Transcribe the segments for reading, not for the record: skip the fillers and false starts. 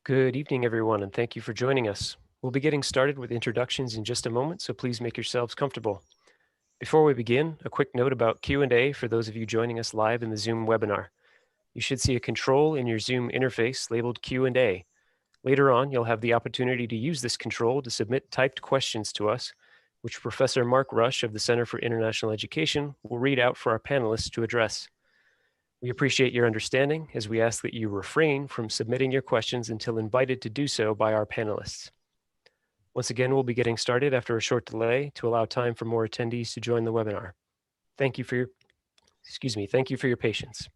Good evening, everyone, and thank you for joining us. We'll be getting started with introductions in just a moment, so please make yourselves comfortable. Before we begin, a quick note about Q&A for those of you joining us live in the Zoom webinar. You should see a control in your Zoom interface labeled Q&A. Later on, you'll have the opportunity to use this control to submit typed questions to us, which Professor Mark Rush of the Center for International Education will read out for our panelists to address. We appreciate your understanding as we ask that you refrain from submitting your questions until invited to do so by our panelists. Once again, we'll be getting started after a short delay to allow time for more attendees to join the webinar. Thank you for your patience.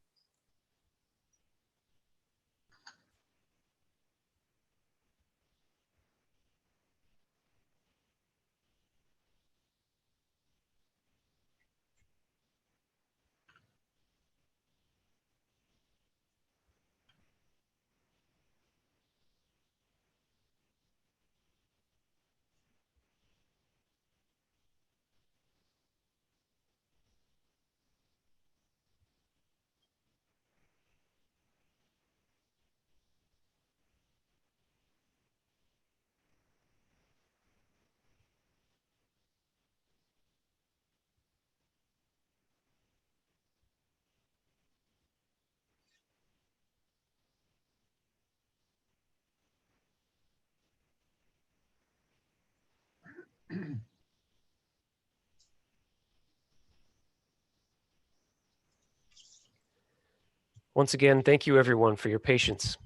Once again, thank you everyone for your patience.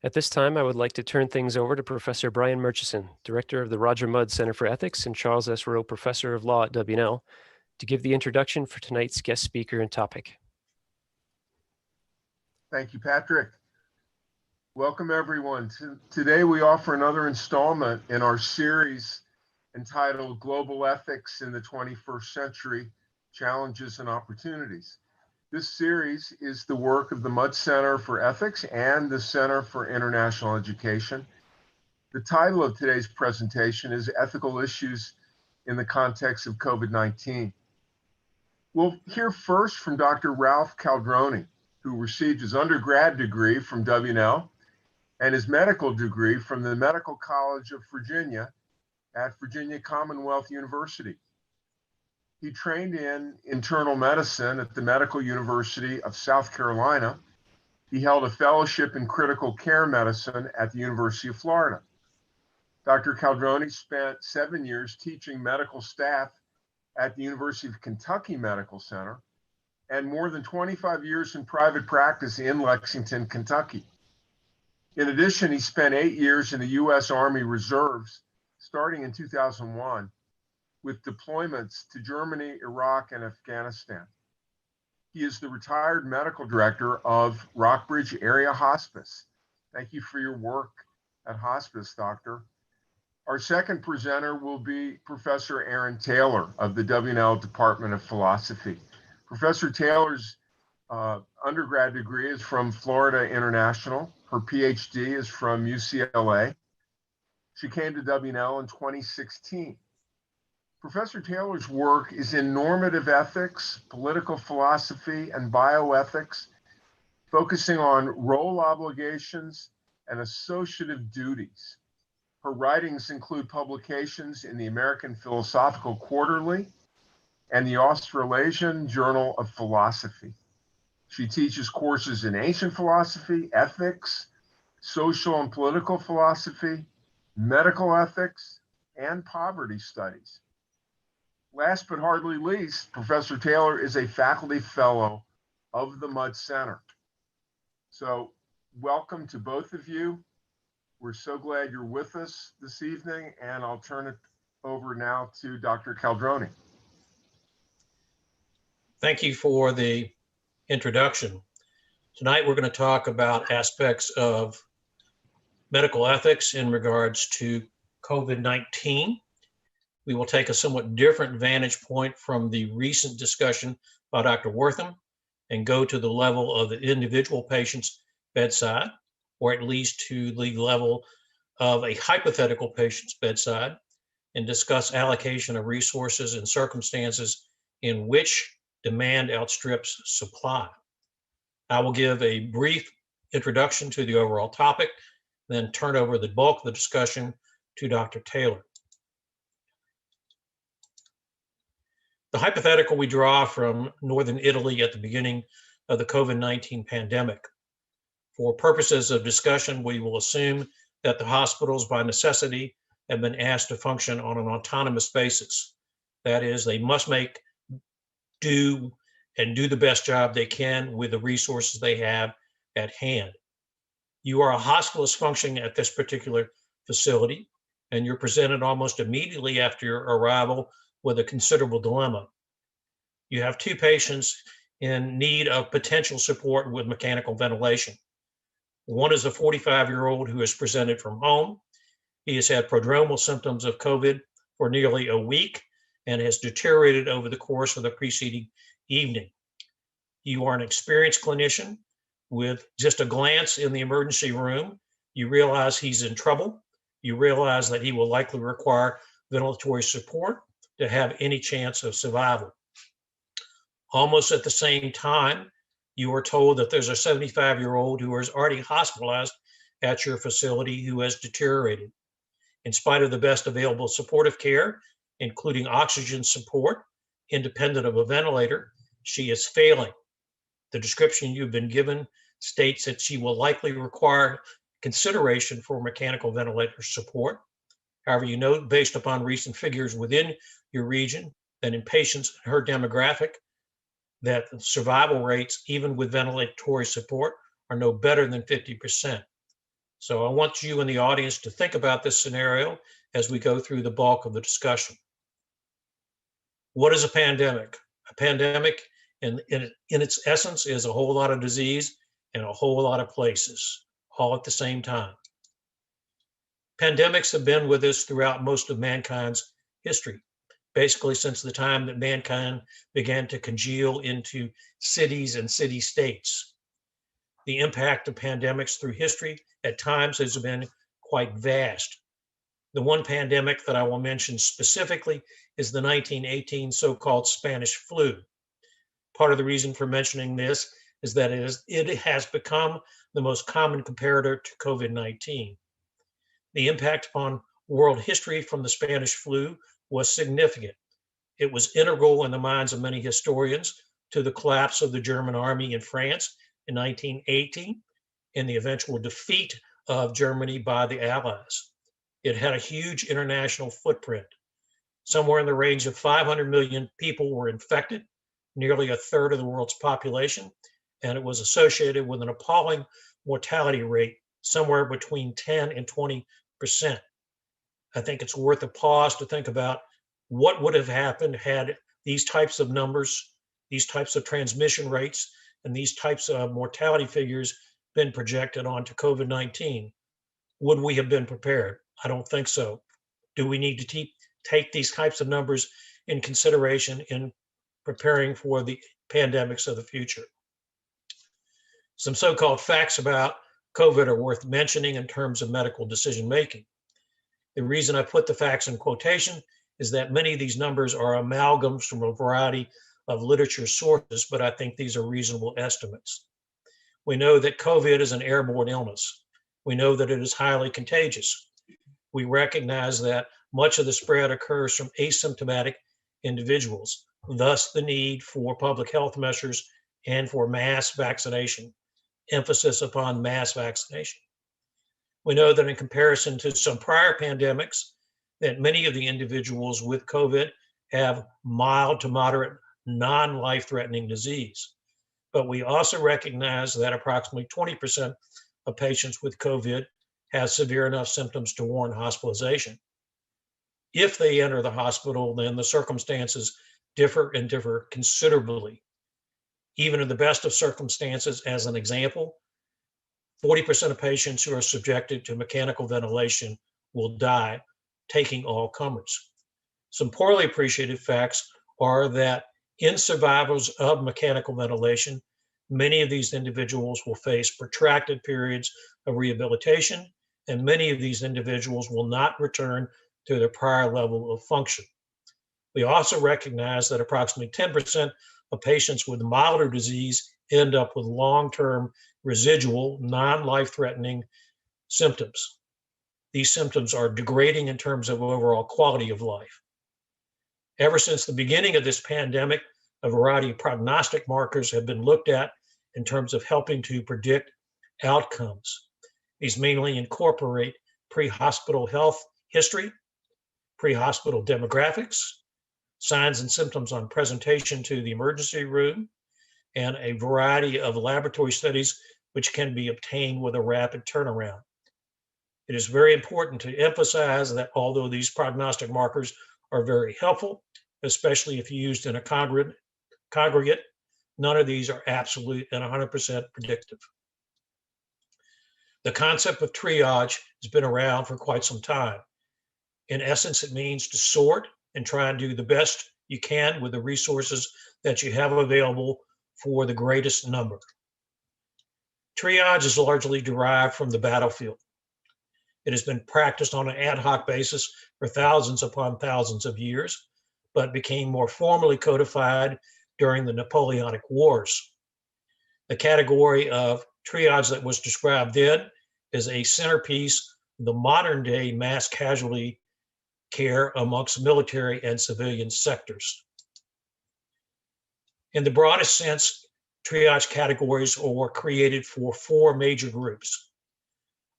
At this time, I would like to turn things over to Professor Brian Murchison, Director of the Roger Mudd Center for Ethics and Charles S. Rowe Professor of Law at WNL, to give the introduction for tonight's guest speaker and topic. Thank you, Patrick. Welcome, everyone. Today, we offer another installment in our series entitled Global Ethics in the 21st Century, Challenges and Opportunities. This series is the work of the Mudd Center for Ethics and the Center for International Education. The title of today's presentation is Ethical Issues in the Context of COVID-19. We'll hear first from Dr. Ralph Caldroni, who received his undergrad degree from WNL and his medical degree from the Medical College of Virginia at Virginia Commonwealth University. He trained in internal medicine at the Medical University of South Carolina. He held a fellowship in critical care medicine at the University of Florida. Dr. Caldroni spent 7 years teaching medical staff at the University of Kentucky Medical Center and more than 25 years in private practice in Lexington, Kentucky. In addition, he spent 8 years in the U.S. Army Reserves, starting in 2001, with deployments to Germany, Iraq, and Afghanistan. He is the retired medical director of Rockbridge Area Hospice. Thank you for your work at hospice, Doctor. Our second presenter will be Professor Erin Taylor of the WNL Department of Philosophy. Professor Taylor's undergrad degree is from Florida International. Her PhD is from UCLA. She came to WNL in 2016. Professor Taylor's work is in normative ethics, political philosophy, and bioethics, focusing on role obligations and associative duties. Her writings include publications in the American Philosophical Quarterly and the Australasian Journal of Philosophy. She teaches courses in ancient philosophy, ethics, social and political philosophy, medical ethics, and poverty studies. Last but hardly least, Professor Taylor is a faculty fellow of the Mudd Center. So welcome to both of you. We're so glad you're with us this evening, and I'll turn it over now to Dr. Caldroni. Thank you for the introduction. Tonight, we're going to talk about aspects of medical ethics in regards to COVID-19. We will take a somewhat different vantage point from the recent discussion by Dr. Wortham and go to the level of the individual patient's bedside, or at least to the level of a hypothetical patient's bedside, and discuss allocation of resources and circumstances in which demand outstrips supply. I will give a brief introduction to the overall topic, then turn over the bulk of the discussion to Dr. Taylor. The hypothetical we draw from northern Italy at the beginning of the COVID-19 pandemic. For purposes of discussion, we will assume that the hospitals by necessity have been asked to function on an autonomous basis. That is, they must do the best job they can with the resources they have at hand. You are a hospitalist functioning at this particular facility, and you're presented almost immediately after your arrival with a considerable dilemma. You have two patients in need of potential support with mechanical ventilation. One is a 45-year-old who is presented from home. He has had prodromal symptoms of COVID for nearly a week and has deteriorated over the course of the preceding evening. You are an experienced clinician. With just a glance in the emergency room, you realize he's in trouble. You realize that he will likely require ventilatory support to have any chance of survival. Almost at the same time, you are told that there's a 75-year-old who is already hospitalized at your facility who has deteriorated. In spite of the best available supportive care, including oxygen support, independent of a ventilator, she is failing. The description you've been given states that she will likely require consideration for mechanical ventilator support. However, you know, based upon recent figures within your region, that in patients in her demographic, that survival rates, even with ventilatory support, are no better than 50%. So I want you in the audience to think about this scenario as we go through the bulk of the discussion. What is a pandemic? A pandemic, in its essence, is a whole lot of disease in a whole lot of places, all at the same time. Pandemics have been with us throughout most of mankind's history, basically since the time that mankind began to congeal into cities and city-states. The impact of pandemics through history at times has been quite vast. The one pandemic that I will mention specifically is the 1918 so-called Spanish flu. Part of the reason for mentioning this is that it has become the most common comparator to COVID-19. The impact upon world history from the Spanish flu was significant. It was integral in the minds of many historians to the collapse of the German army in France in 1918 and the eventual defeat of Germany by the Allies. It had a huge international footprint. Somewhere in the range of 500 million people were infected, nearly a third of the world's population, and it was associated with an appalling mortality rate somewhere between 10 and 20%. I think it's worth a pause to think about what would have happened had these types of numbers, these types of transmission rates, and these types of mortality figures been projected onto COVID-19. Would we have been prepared? I don't think so. Do we need to take these types of numbers in consideration in preparing for the pandemics of the future? Some so-called facts about COVID are worth mentioning in terms of medical decision-making. The reason I put the facts in quotation is that many of these numbers are amalgams from a variety of literature sources, but I think these are reasonable estimates. We know that COVID is an airborne illness. We know that it is highly contagious. We recognize that much of the spread occurs from asymptomatic individuals, thus the need for public health measures and for mass vaccination, emphasis upon mass vaccination. We know that in comparison to some prior pandemics, that many of the individuals with COVID have mild to moderate non-life-threatening disease. But we also recognize that approximately 20% of patients with COVID have severe enough symptoms to warrant hospitalization. If they enter the hospital, then the circumstances differ and differ considerably. Even in the best of circumstances, as an example, 40% of patients who are subjected to mechanical ventilation will die, taking all comers. Some poorly appreciated facts are that in survivors of mechanical ventilation, many of these individuals will face protracted periods of rehabilitation, and many of these individuals will not return to their prior level of function. We also recognize that approximately 10% of patients with milder disease end up with long-term residual, non-life-threatening symptoms. These symptoms are degrading in terms of overall quality of life. Ever since the beginning of this pandemic, a variety of prognostic markers have been looked at in terms of helping to predict outcomes. These mainly incorporate pre-hospital health history, pre-hospital demographics, signs and symptoms on presentation to the emergency room, and a variety of laboratory studies which can be obtained with a rapid turnaround. It is very important to emphasize that although these prognostic markers are very helpful, especially if used in a congregate, none of these are absolute and 100% predictive. The concept of triage has been around for quite some time. In essence, it means to sort and try and do the best you can with the resources that you have available for the greatest number. Triage is largely derived from the battlefield. It has been practiced on an ad hoc basis for thousands upon thousands of years, but became more formally codified during the Napoleonic Wars. The category of triage that was described then is a centerpiece of the modern day mass casualty care amongst military and civilian sectors. In the broadest sense, triage categories were created for four major groups.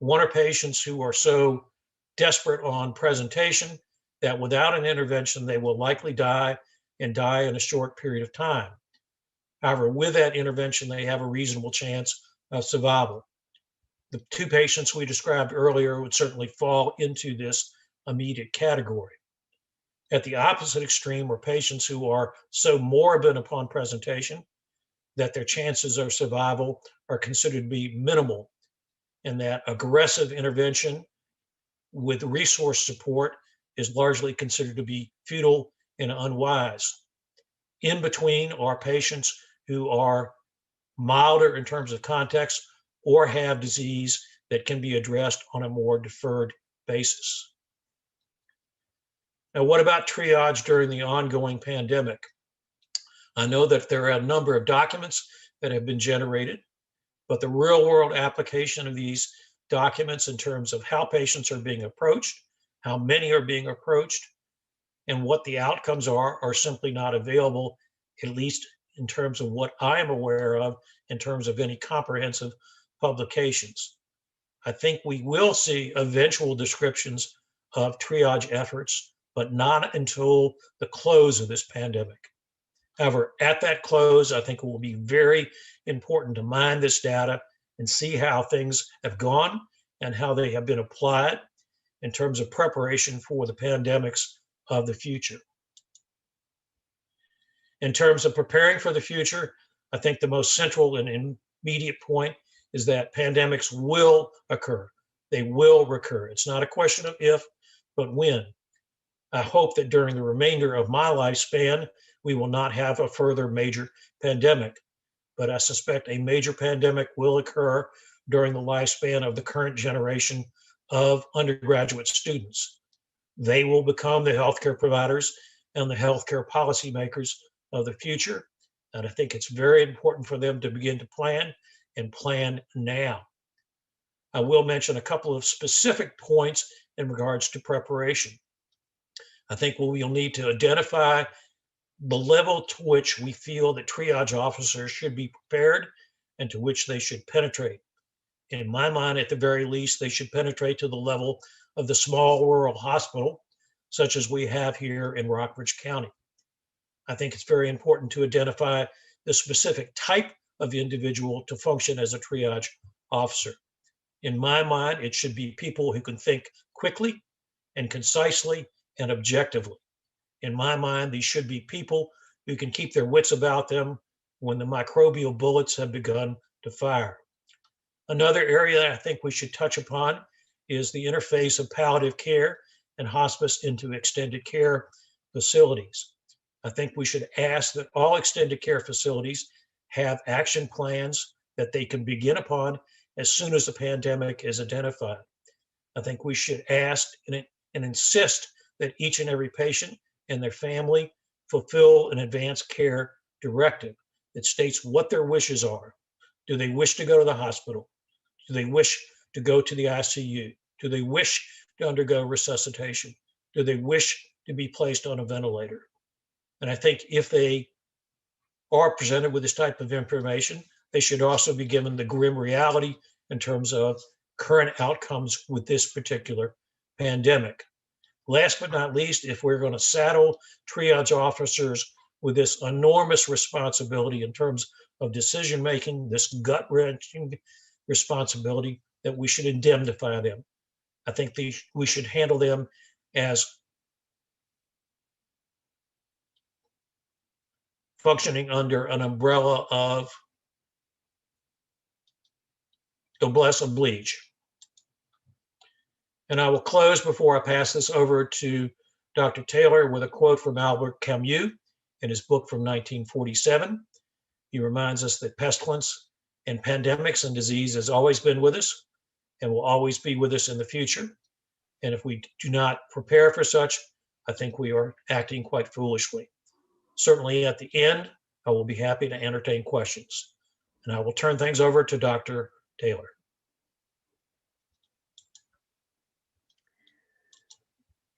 One are patients who are so desperate on presentation that without an intervention, they will likely die and die in a short period of time. However, with that intervention, they have a reasonable chance of survival. The two patients we described earlier would certainly fall into this immediate category. At the opposite extreme are patients who are so morbid upon presentation that their chances of survival are considered to be minimal, and that aggressive intervention with resource support is largely considered to be futile and unwise. In between are patients who are milder in terms of context or have disease that can be addressed on a more deferred basis. Now, what about triage during the ongoing pandemic? I know that there are a number of documents that have been generated, but the real-world application of these documents in terms of how patients are being approached, how many are being approached, and what the outcomes are simply not available, at least in terms of what I am aware of, in terms of any comprehensive publications. I think we will see eventual descriptions of triage efforts, but not until the close of this pandemic. However, at that close, I think it will be very important to mine this data and see how things have gone and how they have been applied in terms of preparation for the pandemics of the future. In terms of preparing for the future, I think the most central and immediate point is that pandemics will occur. They will recur. It's not a question of if, but when. I hope that during the remainder of my lifespan, we will not have a further major pandemic, but I suspect a major pandemic will occur during the lifespan of the current generation of undergraduate students. They will become the healthcare providers and the healthcare policymakers of the future, and I think it's very important for them to begin to plan and plan now. I will mention a couple of specific points in regards to preparation. I think we'll need to identify the level to which we feel that triage officers should be prepared and to which they should penetrate. In my mind, at the very least, they should penetrate to the level of the small rural hospital, such as we have here in Rockbridge County. I think it's very important to identify the specific type of individual to function as a triage officer. In my mind, it should be people who can think quickly and concisely and objectively. In my mind, these should be people who can keep their wits about them when the microbial bullets have begun to fire. Another area I think we should touch upon is the interface of palliative care and hospice into extended care facilities. I think we should ask that all extended care facilities have action plans that they can begin upon as soon as the pandemic is identified. I think we should ask and insist that each and every patient and their family fulfill an advanced care directive that states what their wishes are. Do they wish to go to the hospital? Do they wish to go to the ICU? Do they wish to undergo resuscitation? Do they wish to be placed on a ventilator? And I think if they are presented with this type of information, they should also be given the grim reality in terms of current outcomes with this particular pandemic. Last but not least, if we're going to saddle triage officers with this enormous responsibility in terms of decision-making, this gut-wrenching responsibility, that we should indemnify them. I think we should handle them as functioning under an umbrella of noblesse oblige. And I will close before I pass this over to Dr. Taylor with a quote from Albert Camus in his book from 1947. He reminds us that pestilence and pandemics and disease has always been with us and will always be with us in the future. And if we do not prepare for such, I think we are acting quite foolishly. Certainly at the end, I will be happy to entertain questions. And I will turn things over to Dr. Taylor.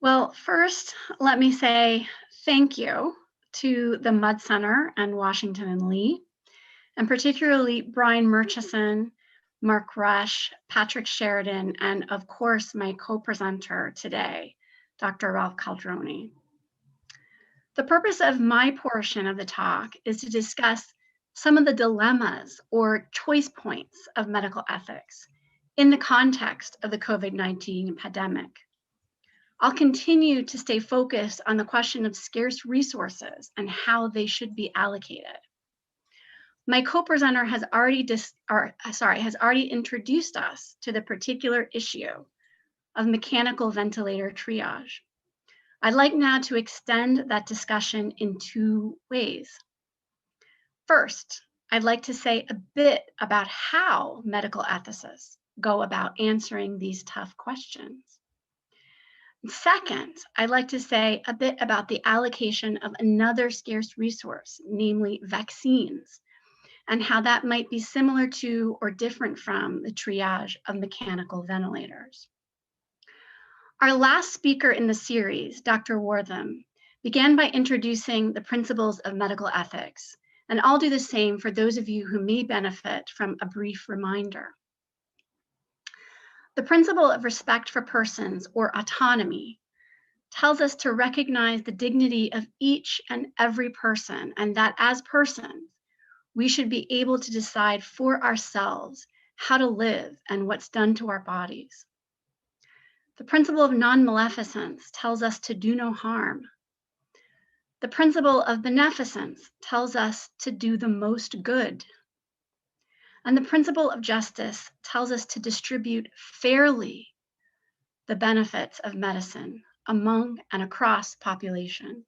Well, first, let me say thank you to the Mudd Center and Washington and Lee, and particularly Brian Murchison, Mark Rush, Patrick Sheridan, and of course, my co-presenter today, Dr. Ralph Caldroni. The purpose of my portion of the talk is to discuss some of the dilemmas or choice points of medical ethics in the context of the COVID-19 pandemic. I'll continue to stay focused on the question of scarce resources and how they should be allocated. My co-presenter has already introduced us to the particular issue of mechanical ventilator triage. I'd like now to extend that discussion in two ways. First, I'd like to say a bit about how medical ethicists go about answering these tough questions. Second, I'd like to say a bit about the allocation of another scarce resource, namely vaccines, and how that might be similar to or different from the triage of mechanical ventilators. Our last speaker in the series, Dr. Wortham, began by introducing the principles of medical ethics, and I'll do the same for those of you who may benefit from a brief reminder. The principle of respect for persons, or autonomy, tells us to recognize the dignity of each and every person, and that as persons, we should be able to decide for ourselves how to live and what's done to our bodies. The principle of non-maleficence tells us to do no harm. The principle of beneficence tells us to do the most good. And the principle of justice tells us to distribute fairly the benefits of medicine among and across populations.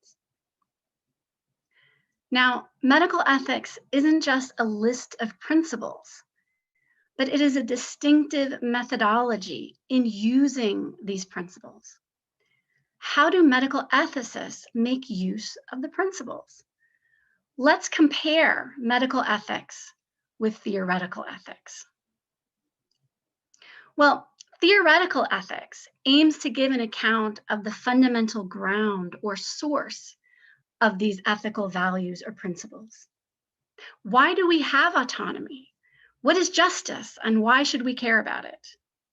Now, medical ethics isn't just a list of principles, but it is a distinctive methodology in using these principles. How do medical ethicists make use of the principles? Let's compare medical ethics with theoretical ethics. Well, theoretical ethics aims to give an account of the fundamental ground or source of these ethical values or principles. Why do we have autonomy? What is justice, and why should we care about it?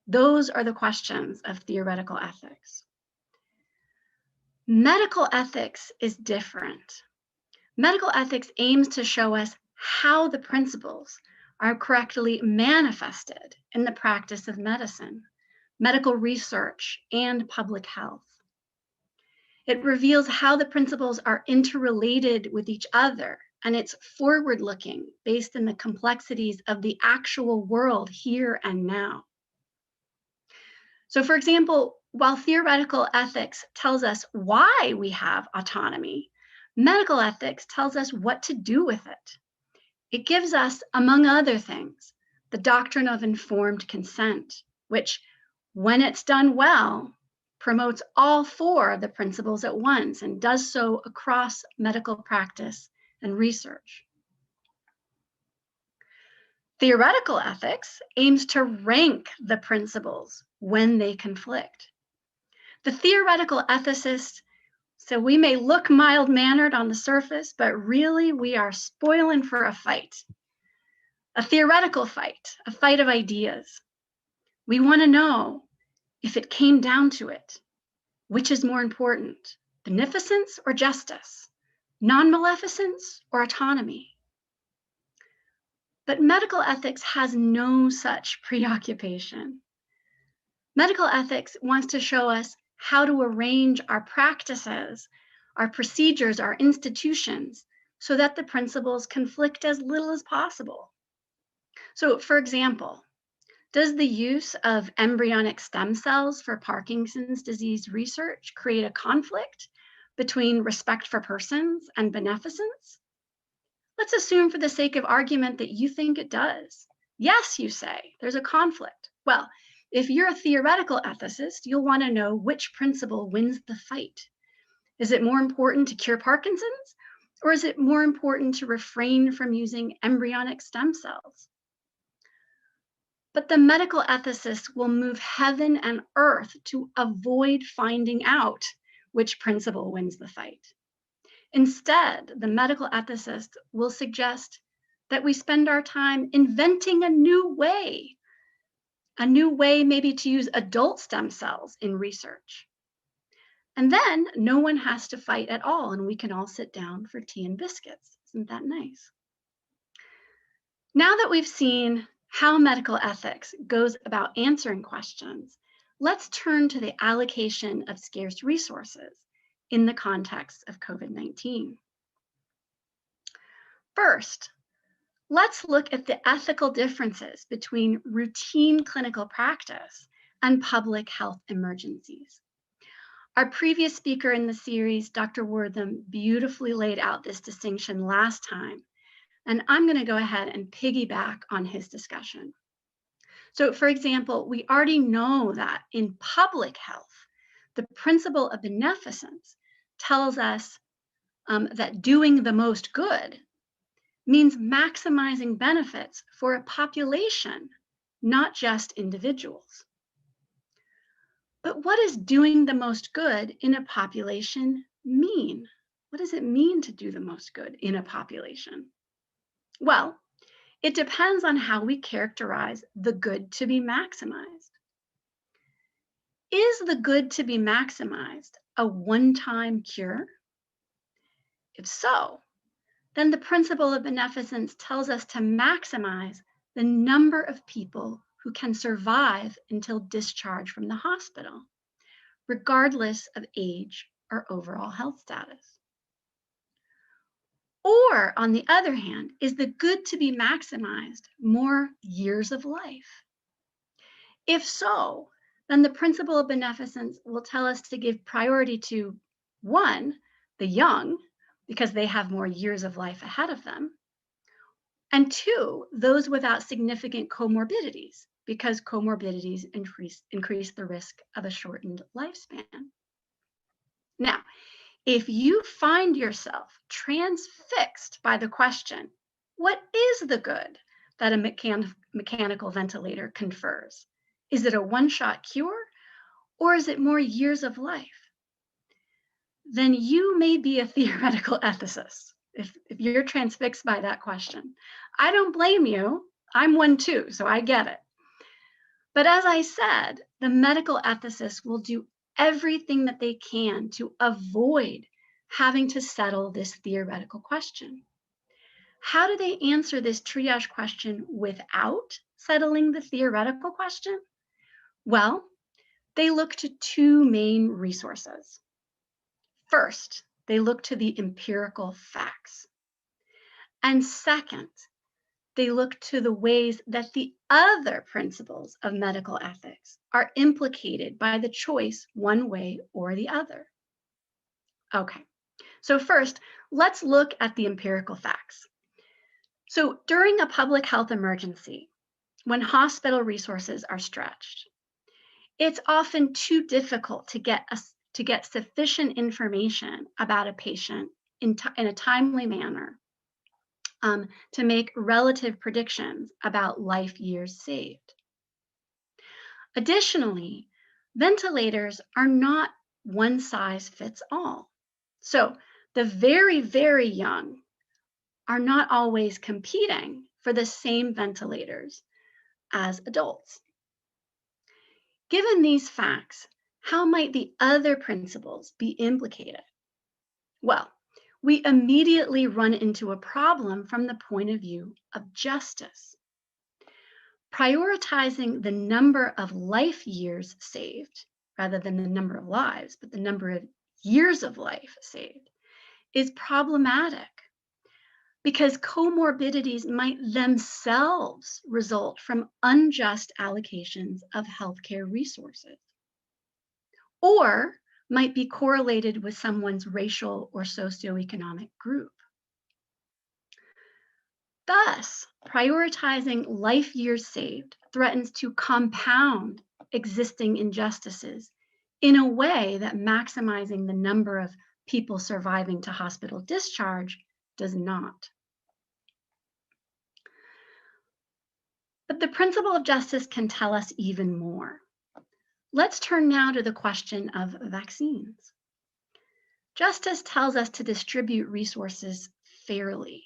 Those are the questions of theoretical ethics. Medical ethics is different. Medical ethics aims to show us how the principles are correctly manifested in the practice of medicine, medical research, and public health. It reveals how the principles are interrelated with each other, and it's forward-looking based on the complexities of the actual world here and now. So, for example, while theoretical ethics tells us why we have autonomy, medical ethics tells us what to do with it. It gives us, among other things, the doctrine of informed consent, which, when it's done well, promotes all four of the principles at once and does so across medical practice and research. Theoretical ethics aims to rank the principles when they conflict. The theoretical ethicist, so we may look mild-mannered on the surface, but really we are spoiling for a fight. A theoretical fight, a fight of ideas. We want to know, if it came down to it, which is more important, beneficence or justice, non-maleficence or autonomy? But medical ethics has no such preoccupation. Medical ethics wants to show us how to arrange our practices, our procedures, our institutions, so that the principles conflict as little as possible. So, for example, does the use of embryonic stem cells for Parkinson's disease research create a conflict between respect for persons and beneficence? Let's assume for the sake of argument that you think it does. Yes, you say, there's a conflict. Well, if you're a theoretical ethicist, you'll want to know which principle wins the fight. Is it more important to cure Parkinson's, or is it more important to refrain from using embryonic stem cells? But the medical ethicist will move heaven and earth to avoid finding out which principle wins the fight. Instead, the medical ethicist will suggest that we spend our time inventing a new way maybe to use adult stem cells in research. And then no one has to fight at all, and we can all sit down for tea and biscuits. Isn't that nice? Now that we've seen how medical ethics goes about answering questions, let's turn to the allocation of scarce resources in the context of COVID-19. First, let's look at the ethical differences between routine clinical practice and public health emergencies. Our previous speaker in the series, Dr. Wortham, beautifully laid out this distinction last time, and I'm going to go ahead and piggyback on his discussion. So, for example, we already know that in public health, the principle of beneficence tells us that doing the most good means maximizing benefits for a population, not just individuals. But what does doing the most good in a population mean? What does it mean to do the most good in a population? Well, it depends on how we characterize the good to be maximized. Is the good to be maximized a one-time cure? If so, then the principle of beneficence tells us to maximize the number of people who can survive until discharge from the hospital, regardless of age or overall health status. Or, on the other hand, is the good to be maximized more years of life? If so, then the principle of beneficence will tell us to give priority to, one, the young, because they have more years of life ahead of them, and two, those without significant comorbidities, because comorbidities increase the risk of a shortened lifespan. Now, if you find yourself transfixed by the question, what is the good that a mechanical ventilator confers? Is it a one-shot cure, or is it more years of life? Then you may be a theoretical ethicist if you're transfixed by that question. I don't blame you. I'm one too, so I get it. But as I said, the medical ethicists will do everything that they can to avoid having to settle this theoretical question. How do they answer this triage question without settling the theoretical question? Well, they look to two main resources. First, they look to the empirical facts. And second, they look to the ways that the other principles of medical ethics are implicated by the choice one way or the other. Okay, so first, let's look at the empirical facts. So during a public health emergency, when hospital resources are stretched, it's often too difficult to get sufficient information about a patient in a timely manner to make relative predictions about life years saved. Additionally, ventilators are not one size fits all. So the very, very young are not always competing for the same ventilators as adults. Given these facts, how might the other principles be implicated? Well, we immediately run into a problem from the point of view of justice. Prioritizing the number of life years saved, rather than the number of lives, but the number of years of life saved, is problematic because comorbidities might themselves result from unjust allocations of healthcare resources, or might be correlated with someone's racial or socioeconomic group. Thus, prioritizing life years saved threatens to compound existing injustices in a way that maximizing the number of people surviving to hospital discharge does not. But the principle of justice can tell us even more. Let's turn now to the question of vaccines. Justice tells us to distribute resources fairly.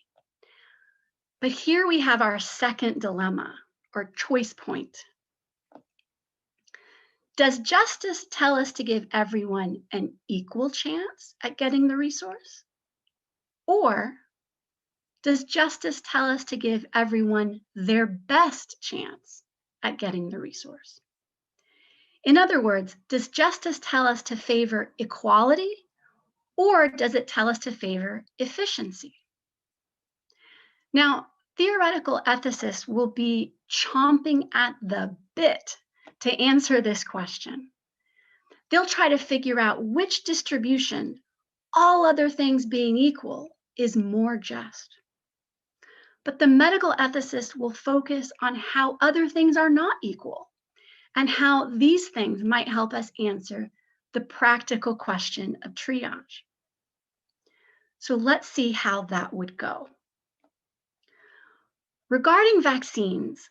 But here we have our second dilemma, or choice point. Does justice tell us to give everyone an equal chance at getting the resource? Or does justice tell us to give everyone their best chance at getting the resource? In other words, does justice tell us to favor equality, or does it tell us to favor efficiency? Now, theoretical ethicists will be chomping at the bit to answer this question. They'll try to figure out which distribution, all other things being equal, is more just. But the medical ethicist will focus on how other things are not equal and how these things might help us answer the practical question of triage. So let's see how that would go. Regarding vaccines,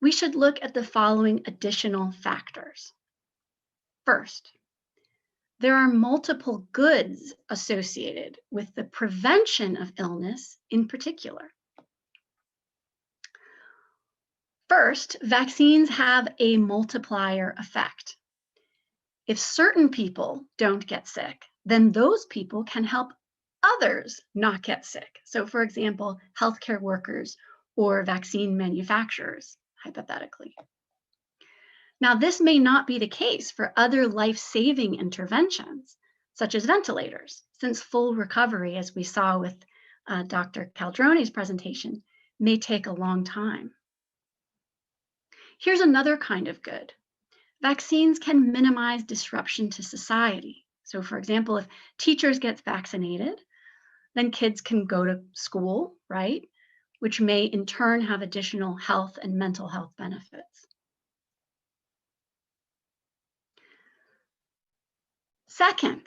we should look at the following additional factors. First, there are multiple goods associated with the prevention of illness in particular. First, vaccines have a multiplier effect. If certain people don't get sick, then those people can help others not get sick. So for example, healthcare workers or vaccine manufacturers, hypothetically. Now, this may not be the case for other life-saving interventions, such as ventilators, since full recovery, as we saw with Dr. Caldroni's presentation, may take a long time. Here's another kind of good. Vaccines can minimize disruption to society. So for example, if teachers get vaccinated, then kids can go to school, right? Which may in turn have additional health and mental health benefits. Second,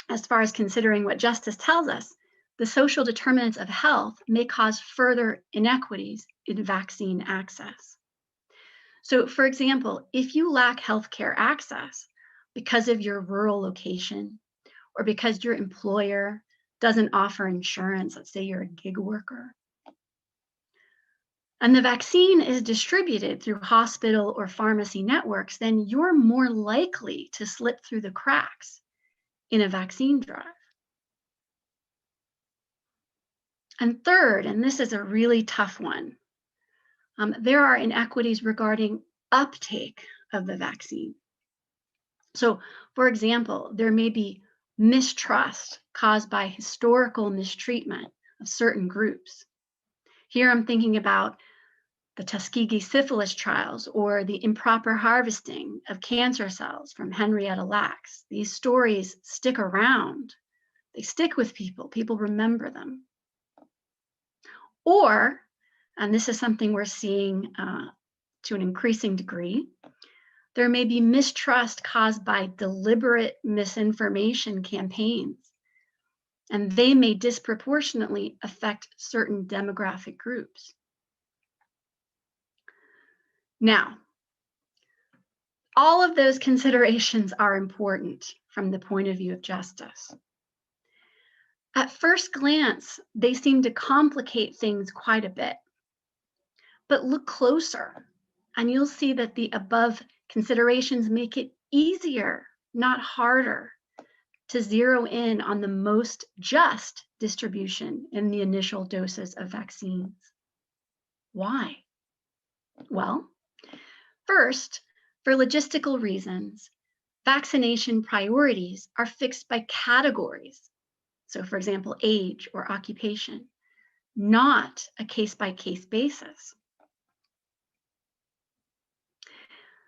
as far as considering what justice tells us, the social determinants of health may cause further inequities in vaccine access. So for example, if you lack healthcare access because of your rural location or because your employer doesn't offer insurance, let's say you're a gig worker, and the vaccine is distributed through hospital or pharmacy networks, then you're more likely to slip through the cracks in a vaccine drive. And third, and this is a really tough one, there are inequities regarding uptake of the vaccine. So, for example, there may be mistrust caused by historical mistreatment of certain groups. Here I'm thinking about the Tuskegee syphilis trials or the improper harvesting of cancer cells from Henrietta Lacks. These stories stick around. They stick with people. People remember them. Or, and this is something we're seeing to an increasing degree, there may be mistrust caused by deliberate misinformation campaigns. and they may disproportionately affect certain demographic groups. Now, all of those considerations are important from the point of view of justice. At first glance, they seem to complicate things quite a bit. But look closer, and you'll see that the above considerations make it easier, not harder, to zero in on the most just distribution in the initial doses of vaccines. Why? Well, first, for logistical reasons, vaccination priorities are fixed by categories. So, for example, age or occupation, not a case-by-case basis.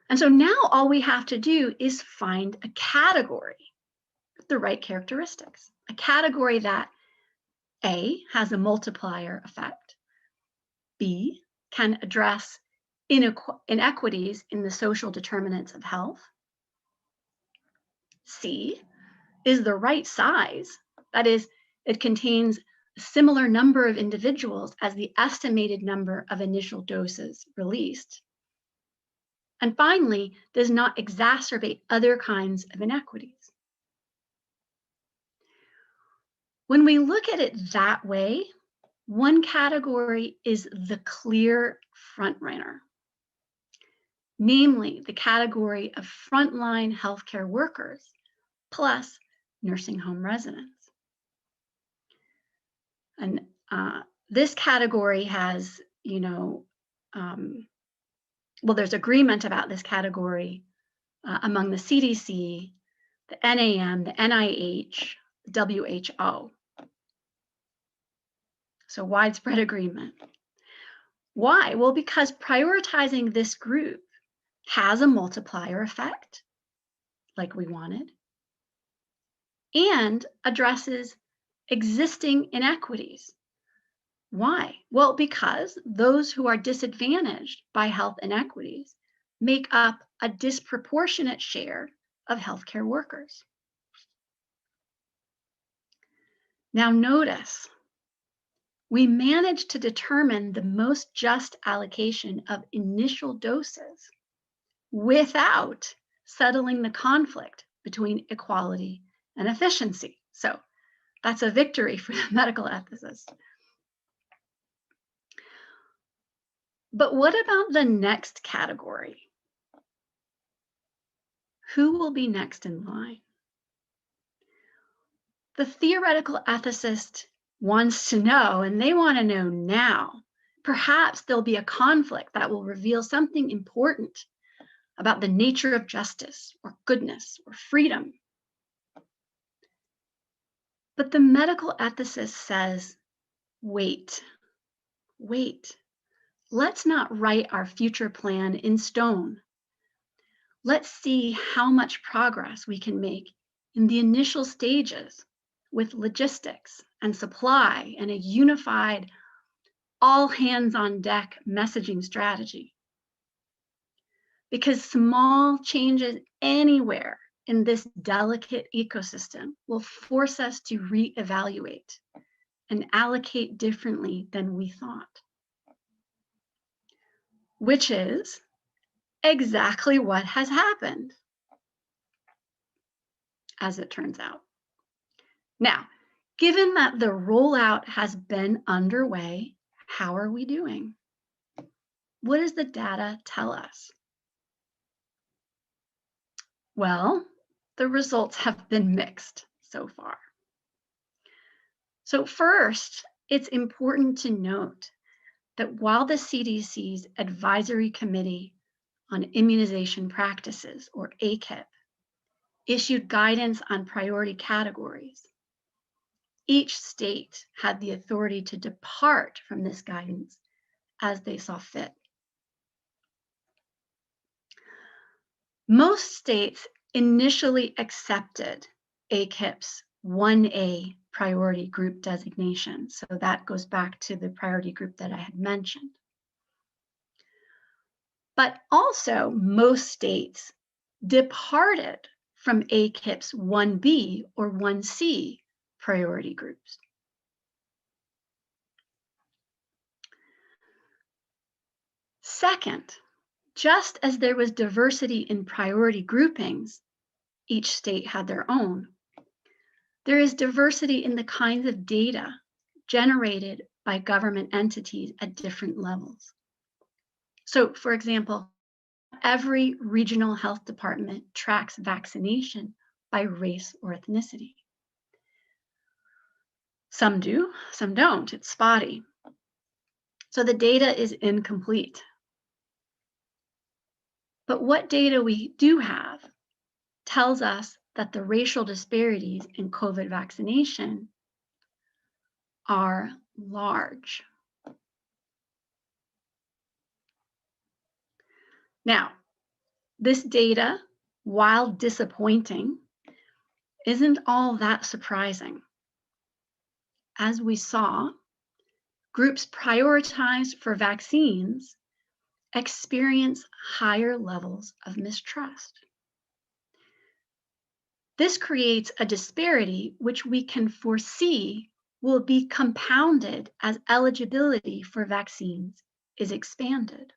And so now all we have to do is find a category with the right characteristics, a category that A, has a multiplier effect, B, can address inequities in the social determinants of health, C, is the right size, that is, it contains a similar number of individuals as the estimated number of initial doses released, and finally, does not exacerbate other kinds of inequities. When we look at it that way, one category is the clear frontrunner, namely the category of frontline healthcare workers plus nursing home residents. And this category has, there's agreement about this category among the CDC, the NAM, the NIH, the WHO. So widespread agreement. Why? Well, because prioritizing this group has a multiplier effect, like we wanted, and addresses existing inequities. Why? Well, because those who are disadvantaged by health inequities make up a disproportionate share of healthcare workers. Now notice, we managed to determine the most just allocation of initial doses without settling the conflict between equality and efficiency. So that's a victory for the medical ethicists. But what about the next category? Who will be next in line? The theoretical ethicist wants to know, and they want to know now. Perhaps there'll be a conflict that will reveal something important about the nature of justice or goodness or freedom. But the medical ethicist says, wait. Let's not write our future plan in stone. Let's see how much progress we can make in the initial stages with logistics and supply and a unified, all hands on deck messaging strategy. Because small changes anywhere in this delicate ecosystem will force us to reevaluate and allocate differently than we thought. Which is exactly what has happened, as it turns out. Now, given that the rollout has been underway, how are we doing? What does the data tell us? Well, the results have been mixed so far. So first, it's important to note that while the CDC's Advisory Committee on Immunization Practices, or ACIP, issued guidance on priority categories, each state had the authority to depart from this guidance as they saw fit. Most states initially accepted ACIP's 1A priority group designation. So that goes back to the priority group that I had mentioned. But also most states departed from ACIP's 1B or 1C priority groups. Second, just as there was diversity in priority groupings, each state had their own, there is diversity in the kinds of data generated by government entities at different levels. So, for example, every regional health department tracks vaccination by race or ethnicity. Some do, some don't. It's spotty. So the data is incomplete. But what data we do have tells us that the racial disparities in COVID vaccination are large. Now, this data, while disappointing, isn't all that surprising. As we saw, groups prioritized for vaccines experience higher levels of mistrust. This creates a disparity which we can foresee will be compounded as eligibility for vaccines is expanded.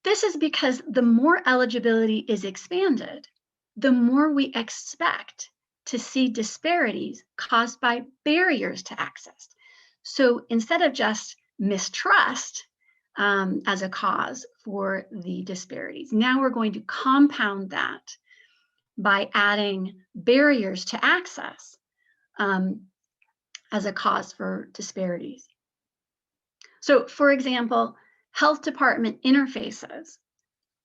This is because the more eligibility is expanded, the more we expect to see disparities caused by barriers to access. So instead of just mistrust as a cause for the disparities, now we're going to compound that by adding barriers to access as a cause for disparities. So, for example, health department interfaces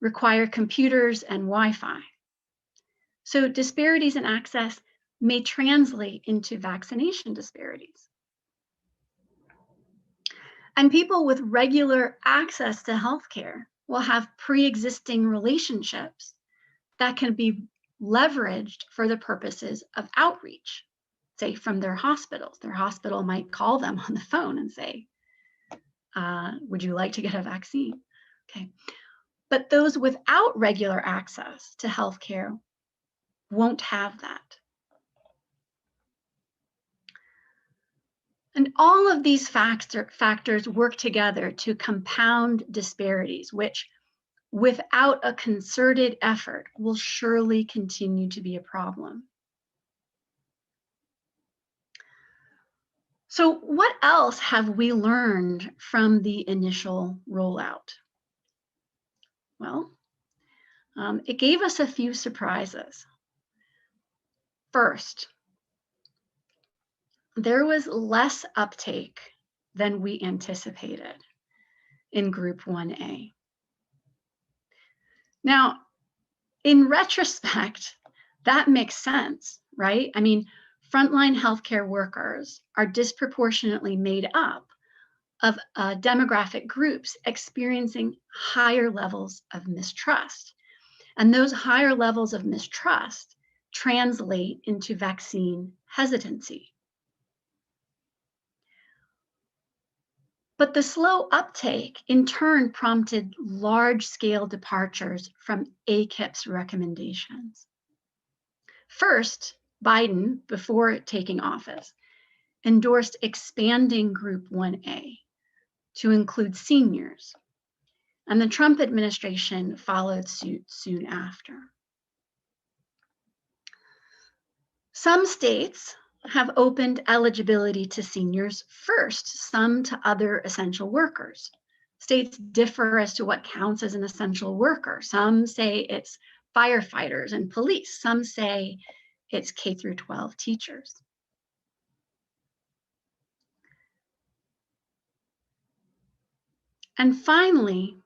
require computers and Wi-Fi. So disparities in access may translate into vaccination disparities. And people with regular access to healthcare will have pre-existing relationships that can be leveraged for the purposes of outreach, say from their hospitals. Their hospital might call them on the phone and say, would you like to get a vaccine? Okay. But those without regular access to healthcare won't have that. And all of these factors work together to compound disparities, which without a concerted effort will surely continue to be a problem. So what else have we learned from the initial rollout? Well, it gave us a few surprises. First, there was less uptake than we anticipated in Group 1A. Now, in retrospect, that makes sense, right? I mean, frontline healthcare workers are disproportionately made up of demographic groups experiencing higher levels of mistrust. And those higher levels of mistrust translate into vaccine hesitancy. But the slow uptake in turn prompted large-scale departures from ACIP's recommendations. First, Biden, before taking office, endorsed expanding Group 1A to include seniors, and the Trump administration followed suit soon after. Some states have opened eligibility to seniors first, some to other essential workers. States differ as to what counts as an essential worker. Some say it's firefighters and police. Some say it's K through 12 teachers. And finally,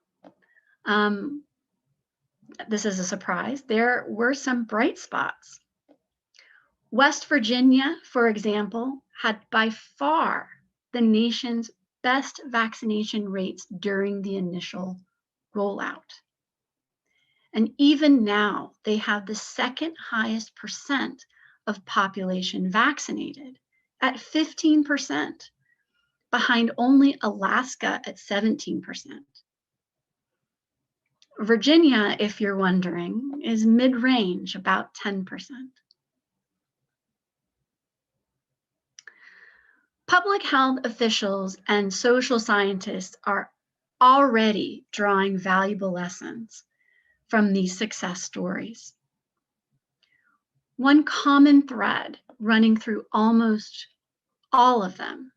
this is a surprise, there were some bright spots. West Virginia, for example, had by far the nation's best vaccination rates during the initial rollout. And even now, they have the second highest percent of population vaccinated at 15%, behind only Alaska at 17%. Virginia, if you're wondering, is mid-range, about 10%. Public health officials and social scientists are already drawing valuable lessons from these success stories. One common thread running through almost all of them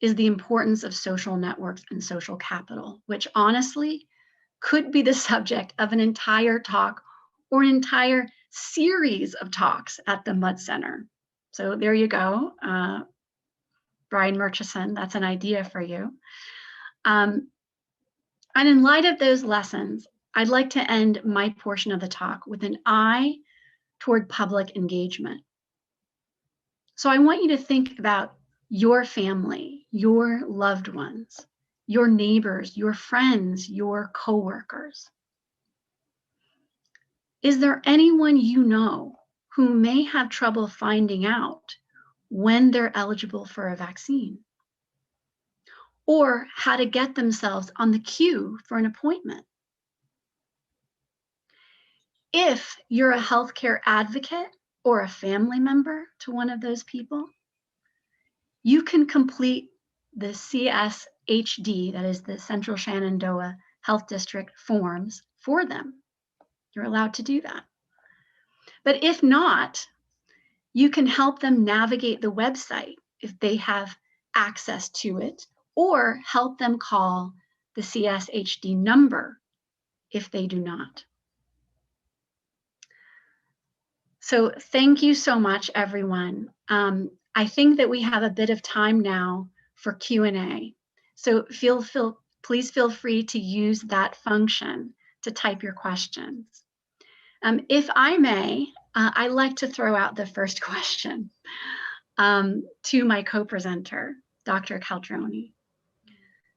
is the importance of social networks and social capital, which honestly could be the subject of an entire talk or an entire series of talks at the Mudd Center. So there you go, Brian Murchison, that's an idea for you. And in light of those lessons, I'd like to end my portion of the talk with an eye toward public engagement. So I want you to think about your family, your loved ones, your neighbors, your friends, your coworkers. Is there anyone you know who may have trouble finding out when they're eligible for a vaccine, or how to get themselves on the queue for an appointment? If you're a healthcare advocate or a family member to one of those people, you can complete the CSHD, that is the Central Shenandoah Health District forms for them. You're allowed to do that. But if not, you can help them navigate the website if they have access to it, or help them call the CSHD number if they do not. So thank you so much, everyone. I think that we have a bit of time now for Q&A. So please feel free to use that function to type your questions. If I may, I'd like to throw out the first question to my co-presenter, Dr. Caldroni.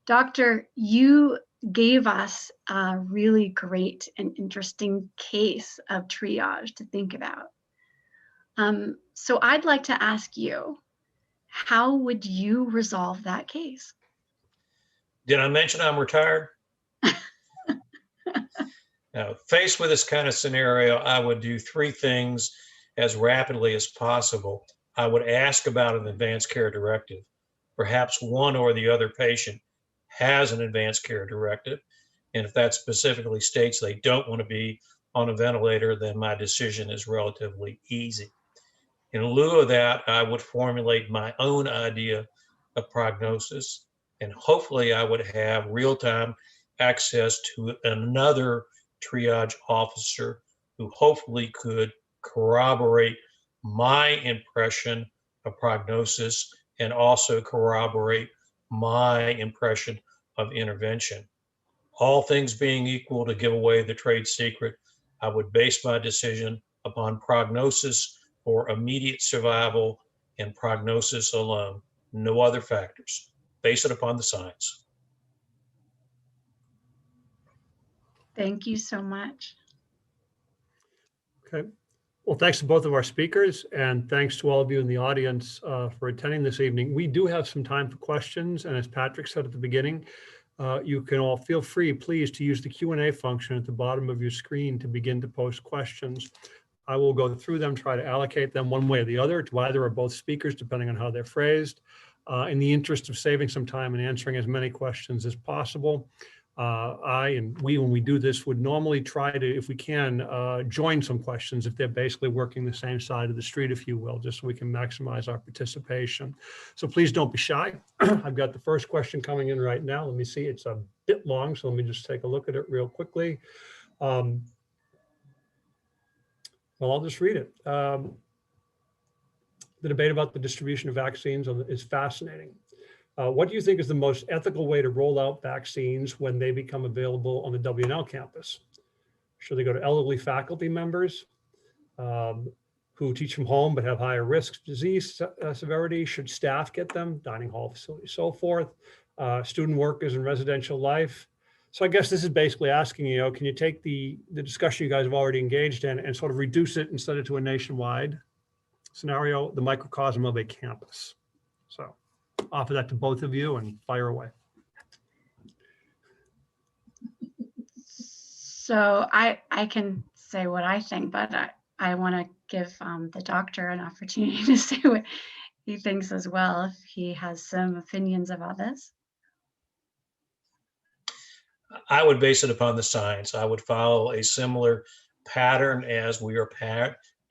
Doctor, you gave us a really great and interesting case of triage to think about. So I'd like to ask you, how would you resolve that case? Did I mention I'm retired? Now, faced with this kind of scenario, I would do three things as rapidly as possible. I would ask about an advanced care directive. Perhaps one or the other patient has an advanced care directive, and if that specifically states they don't want to be on a ventilator, then my decision is relatively easy. In lieu of that, I would formulate my own idea of prognosis, and hopefully I would have real-time access to another triage officer who hopefully could corroborate my impression of prognosis and also corroborate my impression of intervention. All things being equal, to give away the trade secret, I would base my decision upon prognosis for immediate survival and prognosis alone, no other factors. Base it upon the science. Thank you so much. Okay. Well, thanks to both of our speakers, and thanks to all of you in the audience for attending this evening. We do have some time for questions, and as Patrick said at the beginning, you can all feel free, please, to use the Q&A function at the bottom of your screen to begin to post questions. I will go through them, try to allocate them one way or the other to either or both speakers, depending on how they're phrased. In the interest of saving some time and answering as many questions as possible, I and we, when we do this, would normally try to, if we can, join some questions if they're basically working the same side of the street, if you will, just so we can maximize our participation. So please don't be shy. I've got the first question coming in right now. Let me see, it's a bit long, so let me just take a look at it real quickly. Well, I'll just read it. The debate about the distribution of vaccines is fascinating. What do you think is the most ethical way to roll out vaccines when they become available on the W&L campus? Should they go to elderly faculty members who teach from home but have higher risk of disease severity? Should staff get them, dining hall facilities, so forth, student workers in residential life? So I guess this is basically asking, you know, can you take the discussion you guys have already engaged in and sort of reduce it instead of to a nationwide scenario, the microcosm of a campus? So offer that to both of you and fire away. So I can say what I think, but I want to give the doctor an opportunity to say what. he thinks as well, if he has some opinions about this. I would base it upon the science. I would follow a similar pattern as we are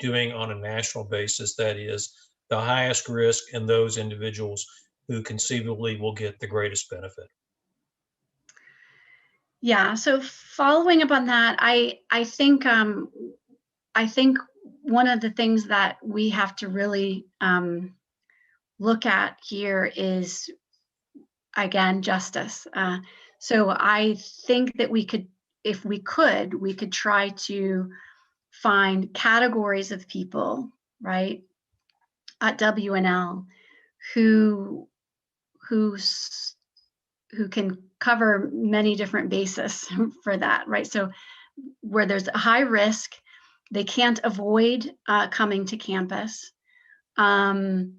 doing on a national basis. That is, the highest risk in those individuals who conceivably will get the greatest benefit. Yeah, so following up on that, I think one of the things that we have to really look at here is, again, justice. So I think that we could, if we could try to find categories of people, right, at WNL who can cover many different bases for that, right? So where there's a high risk, they can't avoid coming to campus, and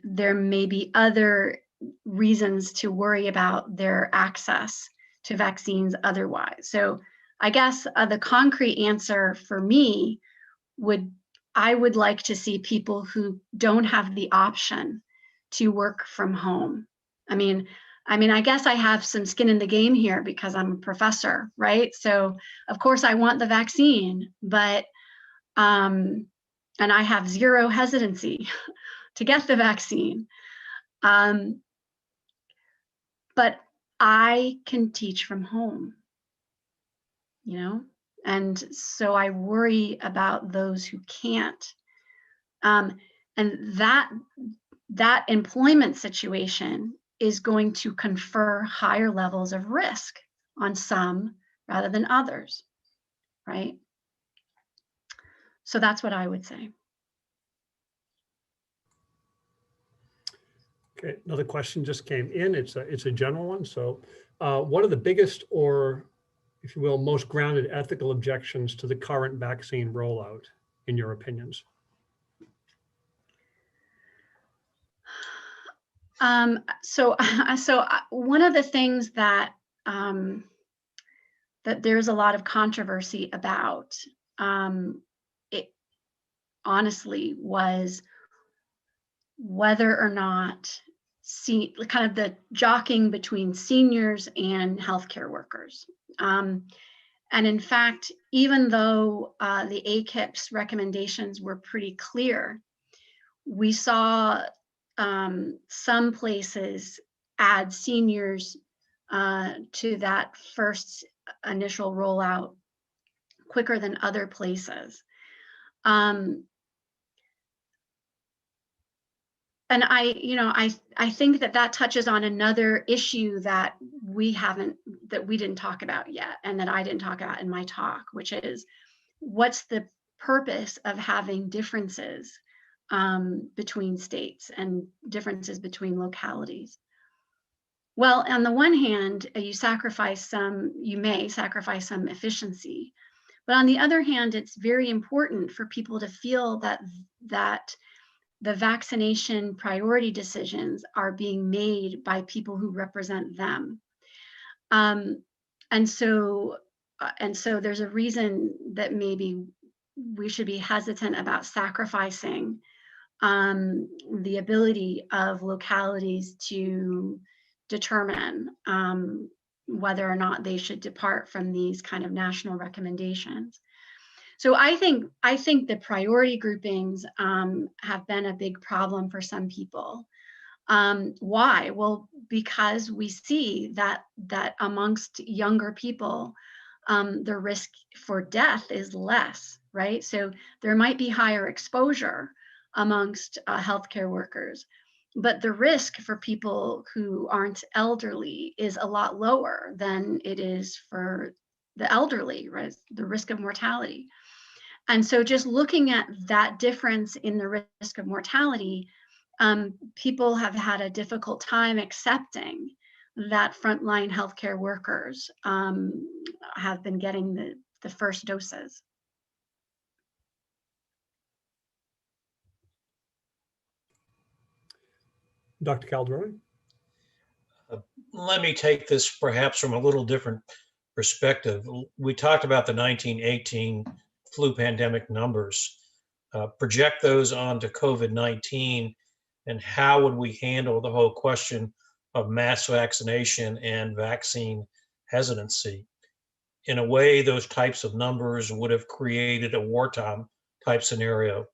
there may be other reasons to worry about their access to vaccines otherwise. So I guess the concrete answer for me I would like to see people who don't have the option to work from home. I mean, I guess I have some skin in the game here because I'm a professor, right? So of course I want the vaccine, but, and I have zero hesitancy to get the vaccine. But I can teach from home, you know? And so I worry about those who can't. And that employment situation is going to confer higher levels of risk on some rather than others, right? So that's what I would say. Okay, another question just came in. It's a general one. So what are the biggest, or if you will, most grounded ethical objections to the current vaccine rollout, in your opinions? So one of the things that that there's a lot of controversy about, it honestly was whether or not kind of the jockeying between seniors and healthcare workers. And in fact, even though the ACIP's recommendations were pretty clear, we saw some places add seniors to that first initial rollout quicker than other places. And I think that touches on another issue that we didn't talk about yet, and that I didn't talk about in my talk, which is, what's the purpose of having differences between states and differences between localities? Well, on the one hand, you may sacrifice some efficiency, but on the other hand, it's very important for people to feel that the vaccination priority decisions are being made by people who represent them. And so there's a reason that maybe we should be hesitant about sacrificing the ability of localities to determine whether or not they should depart from these kind of national recommendations. So I think the priority groupings have been a big problem for some people. Why? Well, because we see that amongst younger people, the risk for death is less, right? So there might be higher exposure amongst healthcare workers, but the risk for people who aren't elderly is a lot lower than it is for the elderly, right? The risk of mortality. And so just looking at that difference in the risk of mortality, people have had a difficult time accepting that frontline healthcare workers have been getting the first doses. Dr. Caldroni? Let me take this perhaps from a little different perspective. We talked about the 1918 flu pandemic numbers. Project those onto COVID-19, and how would we handle the whole question of mass vaccination and vaccine hesitancy. In a way, those types of numbers would have created a wartime type scenario.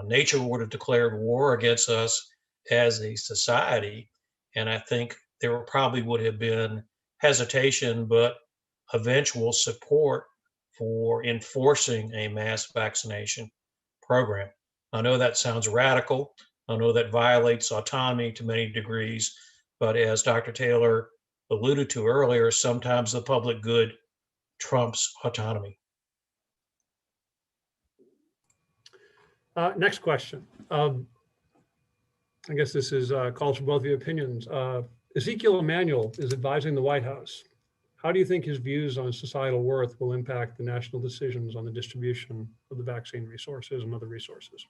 Nature would have declared war against us as a society, and I think there probably would have been hesitation, but eventual support for enforcing a mass vaccination program. I know that sounds radical. I know that violates autonomy to many degrees, but as Dr. Taylor alluded to earlier, sometimes the public good trumps autonomy. Next question. I guess this is calls for both of your opinions. Ezekiel Emanuel is advising the White House. How do you think his views on societal worth will impact the national decisions on the distribution of the vaccine resources and other resources?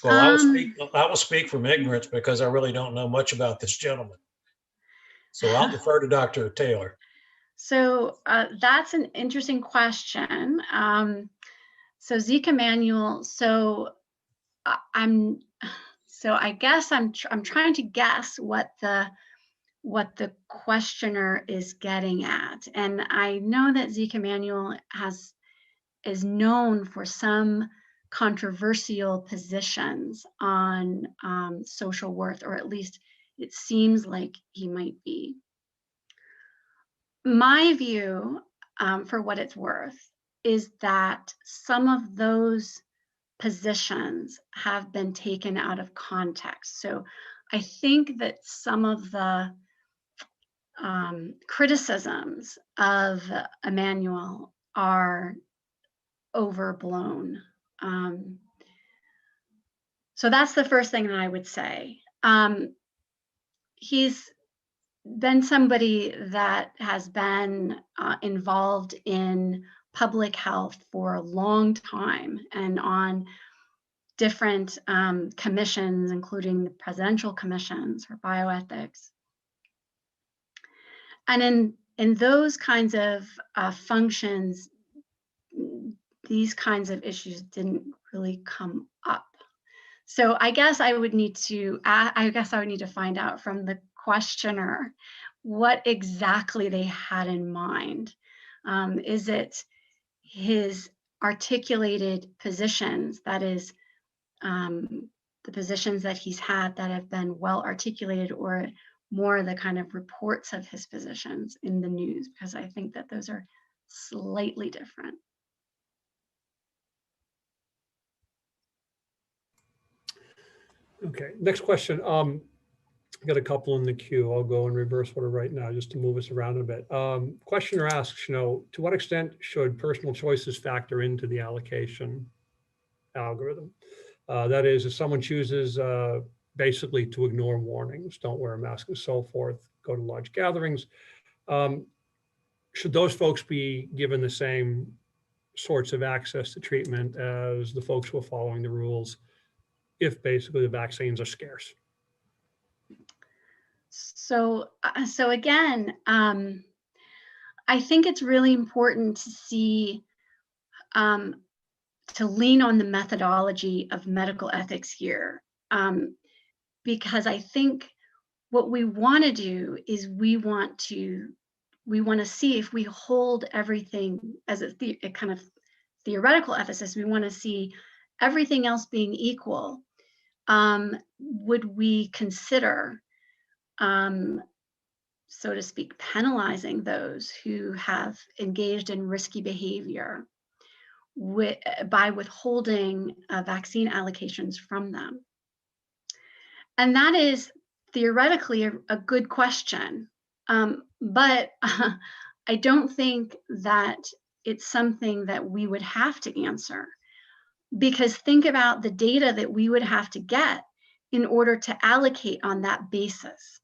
Well, I will speak from ignorance because I really don't know much about this gentleman. So I'll defer to Dr. Taylor. So that's an interesting question. So Zeke Emanuel, I guess I'm trying to guess what the questioner is getting at. And I know that Zeke Emanuel is known for some controversial positions on social worth, or at least it seems like he might be. My view, for what it's worth, is that some of those positions have been taken out of context. So I think that some of the criticisms of Emanuel are overblown. So that's the first thing that I would say. He's been somebody that has been involved in public health for a long time and on different commissions, including the presidential commissions for bioethics. And in those kinds of functions, these kinds of issues didn't really come up. So I guess I would need to find out from the questioner what exactly they had in mind. Is it his articulated positions, that is, the positions that he's had that have been well articulated, or more the kind of reports of his positions in the news? Because I think that those are slightly different. Okay, next question. I got a couple in the queue. I'll go in reverse order right now just to move us around a bit. Questioner asks, to what extent should personal choices factor into the allocation algorithm? That is, if someone chooses basically to ignore warnings, don't wear a mask and so forth, go to large gatherings, should those folks be given the same sorts of access to treatment as the folks who are following the rules if basically the vaccines are scarce? So again, I think it's really important to see, to lean on the methodology of medical ethics here, because I think what we want to do is we want to see if we hold everything as a kind of theoretical ethicist. We want to see everything else being equal. Would we consider, so to speak, penalizing those who have engaged in risky behavior by withholding vaccine allocations from them? And that is theoretically a good question, but I don't think that it's something that we would have to answer, because think about the data that we would have to get in order to allocate on that basis.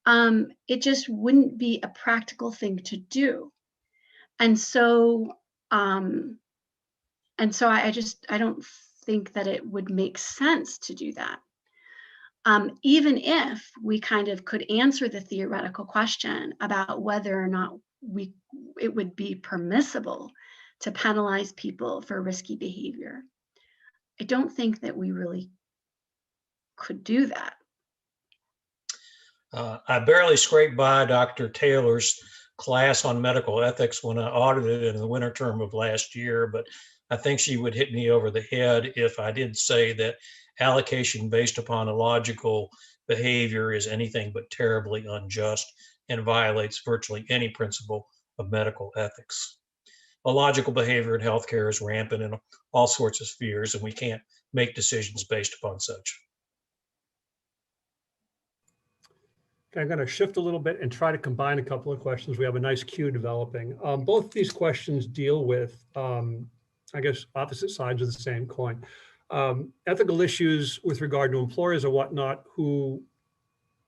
It just wouldn't be a practical thing to do. And so I don't think that it would make sense to do that. Even if we kind of could answer the theoretical question about whether or not it would be permissible to penalize people for risky behavior. I don't think that we really could do that. I barely scraped by Dr. Taylor's class on medical ethics when I audited it in the winter term of last year, but I think she would hit me over the head if I did say that allocation based upon illogical behavior is anything but terribly unjust and violates virtually any principle of medical ethics. Illogical behavior in healthcare is rampant in all sorts of spheres, and we can't make decisions based upon such. Okay, I'm going to shift a little bit and try to combine a couple of questions. We have a nice queue developing. Both these questions deal with, I guess, opposite sides of the same coin. Ethical issues with regard to employers or whatnot who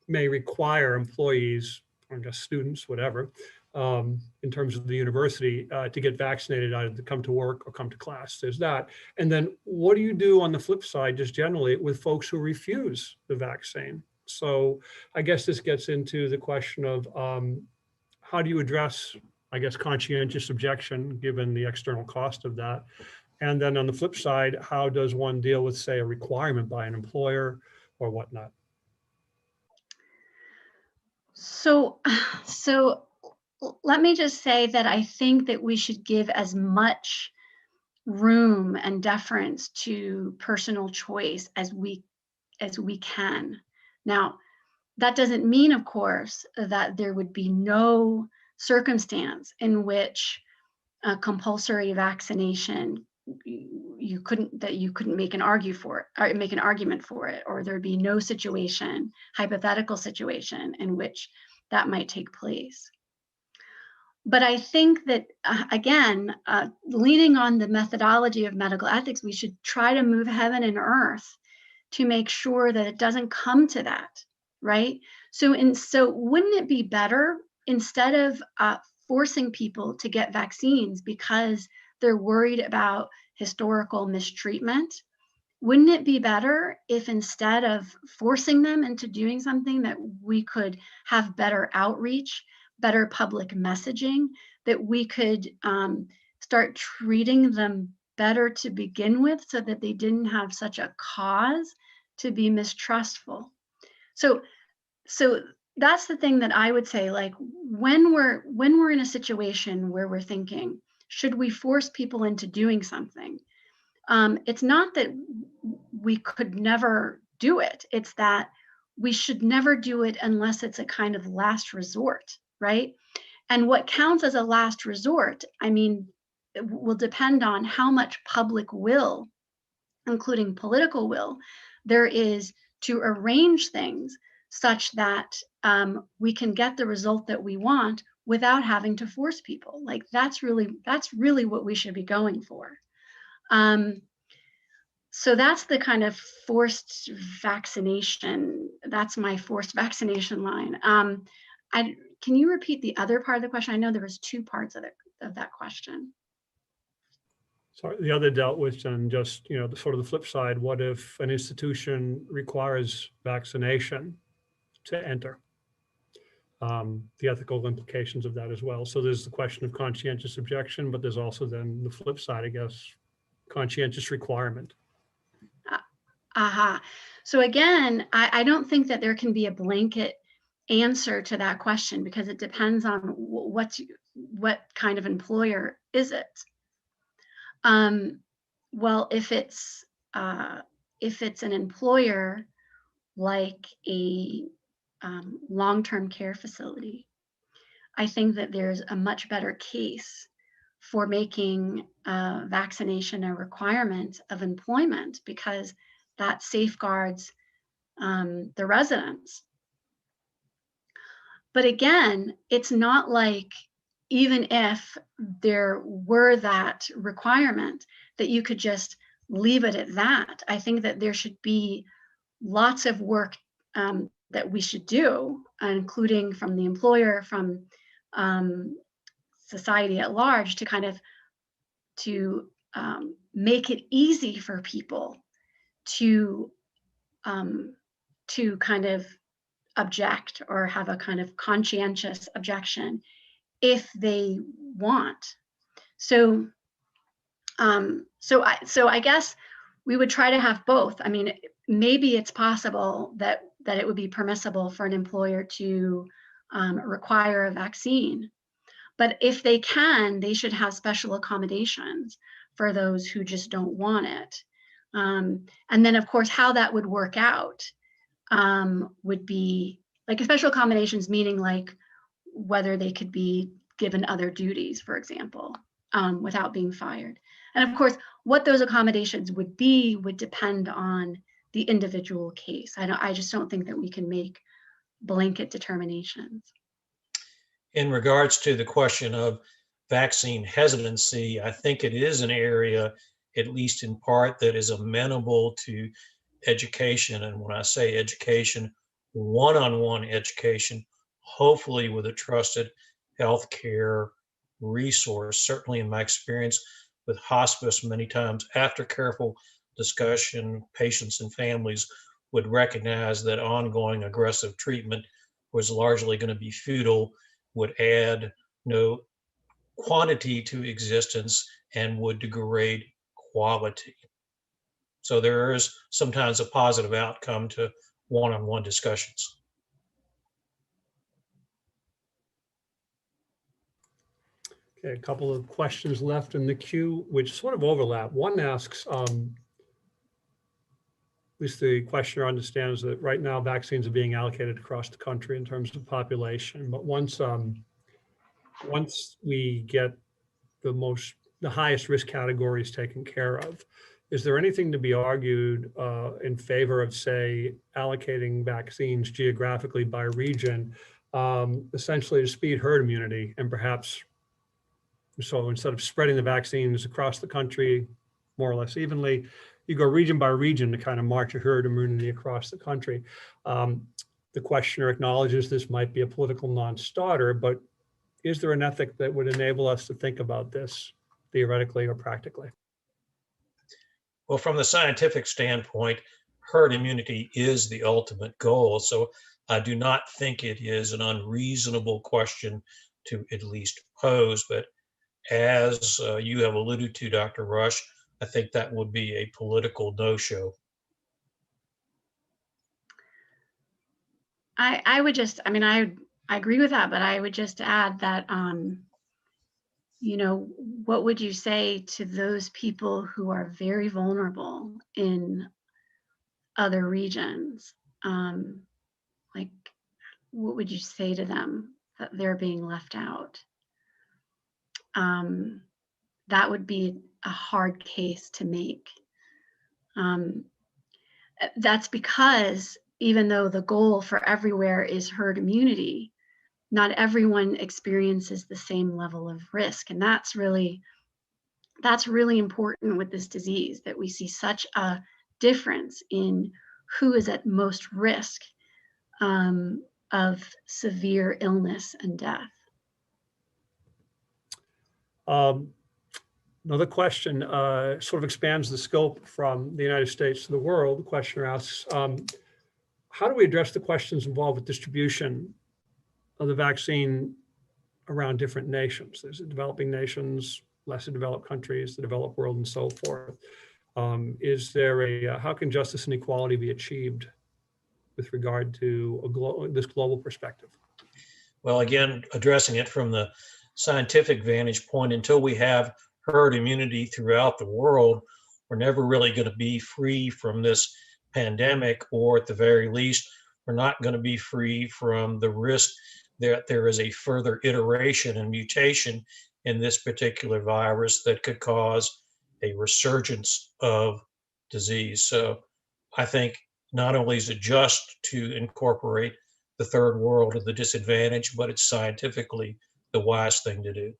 may require employees, or just students, whatever, in terms of the university, to get vaccinated, either to come to work or come to class. There's that. And then what do you do on the flip side, just generally, with folks who refuse the vaccine? So I guess this gets into the question of how do you address, I guess, conscientious objection, given the external cost of that? And then on the flip side, how does one deal with, say, a requirement by an employer or whatnot? So let me just say that I think that we should give as much room and deference to personal choice as we can. Now, that doesn't mean, of course, that there would be no circumstance in which a compulsory vaccination you couldn't make an argument for it, or there'd be no situation, hypothetical situation, in which that might take place. But I think that, again, leaning on the methodology of medical ethics, we should try to move heaven and earth to make sure that it doesn't come to that, right? So wouldn't it be better, instead of forcing people to get vaccines because they're worried about historical mistreatment, wouldn't it be better if, instead of forcing them into doing something, that we could have better outreach, better public messaging, that we could start treating them better to begin with, so that they didn't have such a cause to be mistrustful? So that's the thing that I would say, like, when we're in a situation where we're thinking, should we force people into doing something? It's not that we could never do it. It's that we should never do it unless it's a kind of last resort, right? And what counts as a last resort, I mean, it will depend on how much public will, including political will, there is to arrange things such that we can get the result that we want without having to force people. Like, that's really what we should be going for. So that's the kind of forced vaccination. That's my forced vaccination line. Can you repeat the other part of the question? I know there was two parts of that question. Sorry, the other dealt with just, the sort of the flip side. What if an institution requires vaccination to enter? The ethical implications of that as well. So there's the question of conscientious objection, but there's also then the flip side, I guess, conscientious requirement. So again, I don't think that there can be a blanket answer to that question, because it depends on what kind of employer is it. Well, if it's an employer like a long-term care facility, I think that there's a much better case for making vaccination a requirement of employment, because that safeguards the residents. But again, it's not like, even if there were that requirement, that you could just leave it at that. I think that there should be lots of work that we should do, including from the employer, from society at large, to kind of make it easy for people to kind of object, or have a kind of conscientious objection if they want. So I guess we would try to have both. I mean, maybe it's possible that it would be permissible for an employer to require a vaccine. But if they can, they should have special accommodations for those who just don't want it. And then, of course, how that would work out would be like a special accommodations, meaning like whether they could be given other duties, for example, without being fired. And of course, what those accommodations would be would depend on the individual case. I just don't think that we can make blanket determinations. In regards to the question of vaccine hesitancy, I think it is an area, at least in part, that is amenable to education. And when I say education, one-on-one education, hopefully with a trusted healthcare resource. Certainly in my experience with hospice, many times after careful discussion, patients and families would recognize that ongoing aggressive treatment was largely going to be futile, would add no quantity to existence, and would degrade quality. So there is sometimes a positive outcome to one-on-one discussions. Okay, a couple of questions left in the queue, which sort of overlap. One asks, at least the questioner understands that right now vaccines are being allocated across the country in terms of population. But once we get the highest risk categories taken care of, is there anything to be argued in favor of, say, allocating vaccines geographically by region, essentially to speed herd immunity, and perhaps, so instead of spreading the vaccines across the country more or less evenly, you go region by region to kind of march a herd immunity across the country. The questioner acknowledges this might be a political non-starter, but is there an ethic that would enable us to think about this theoretically or practically? Well, from the scientific standpoint, herd immunity is the ultimate goal. So I do not think it is an unreasonable question to at least pose. But as you have alluded to, Dr. Rush, I think that would be a political no-show. I would just, I mean, I agree with that, but I would just add that, you know, what would you say to those people who are very vulnerable in other regions? Like, what would you say to them that they're being left out? That would be a hard case to make. That's because even though the goal for everywhere is herd immunity, not everyone experiences the same level of risk. And that's really important with this disease, that we see such a difference in who is at most risk of severe illness and death. Another question sort of expands the scope from the United States to the world. The questioner asks, how do we address the questions involved with distribution of the vaccine around different nations? There's the developing nations, lesser developed countries, the developed world, and so forth. Is there how can justice and equality be achieved with regard to this global perspective? Well, again, addressing it from the scientific vantage point, until we have herd immunity throughout the world, we're never really going to be free from this pandemic, or at the very least, we're not going to be free from the risk that there is a further iteration and mutation in this particular virus that could cause a resurgence of disease. So I think not only is it just to incorporate the third world at the disadvantage, but it's scientifically the wise thing to do.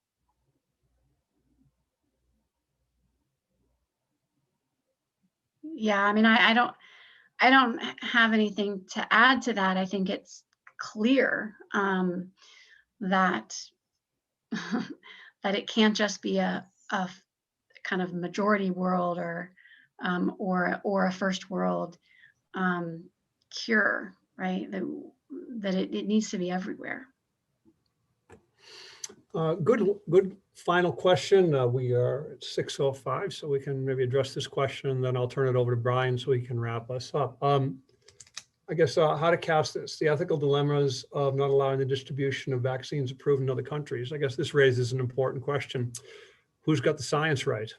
Yeah, I mean, I don't have anything to add to that. I think it's clear that that it can't just be a kind of majority world or a first world cure, right? That it needs to be everywhere. Good final question. We are at 6:05, so we can maybe address this question, and then I'll turn it over to Brian so he can wrap us up. I guess how to cast this, the ethical dilemmas of not allowing the distribution of vaccines approved in other countries. I guess this raises an important question. Who's got the science right?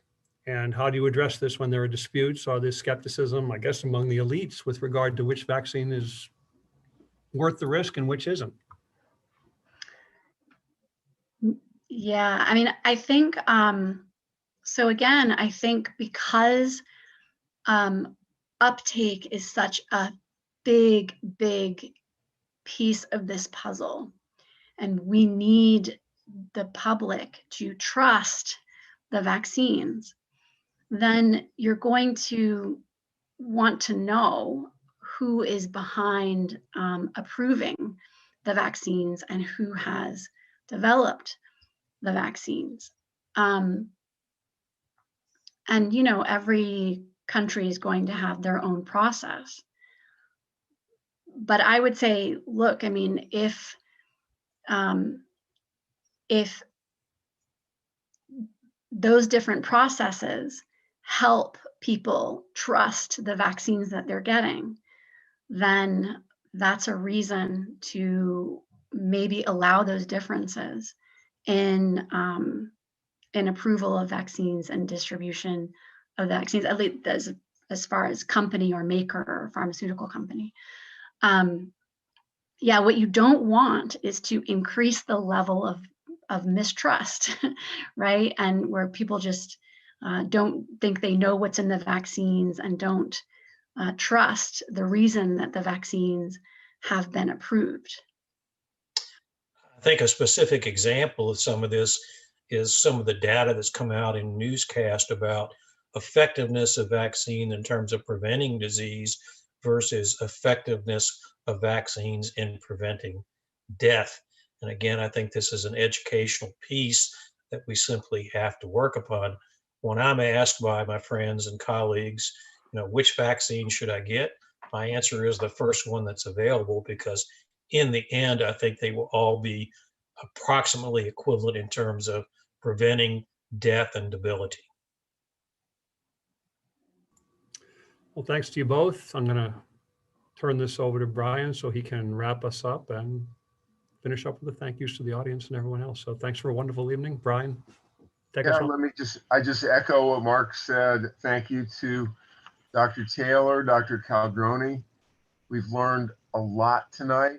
And how do you address this when there are disputes or there's skepticism, I guess, among the elites with regard to which vaccine is worth the risk and which isn't? Yeah, I mean, I think, so again, I think because uptake is such a big piece of this puzzle, and we need the public to trust the vaccines, then you're going to want to know who is behind approving the vaccines and who has developed the vaccines. And, you know, every country is going to have their own process. But I would say, look, I mean, if those different processes help people trust the vaccines that they're getting, then that's a reason to maybe allow those differences in approval of vaccines and distribution of vaccines, at least as far as company or maker or pharmaceutical company. Yeah, what you don't want is to increase the level of mistrust, right? And where people just don't think they know what's in the vaccines and don't trust the reason that the vaccines have been approved. I think a specific example of some of this is some of the data that's come out in newscast about effectiveness of vaccine in terms of preventing disease versus effectiveness of vaccines in preventing death. And again, I think this is an educational piece that we simply have to work upon. When I'm asked by my friends and colleagues, you know, which vaccine should I get? My answer is the first one that's available, because in the end, I think they will all be approximately equivalent in terms of preventing death and debility. Well, thanks to you both. I'm going to turn this over to Brian so he can wrap us up and finish up with the thank yous to the audience and everyone else. So thanks for a wonderful evening. Brian, take us home. I just echo what Mark said. Thank you to Dr. Taylor, Dr. Caldroni. We've learned a lot tonight.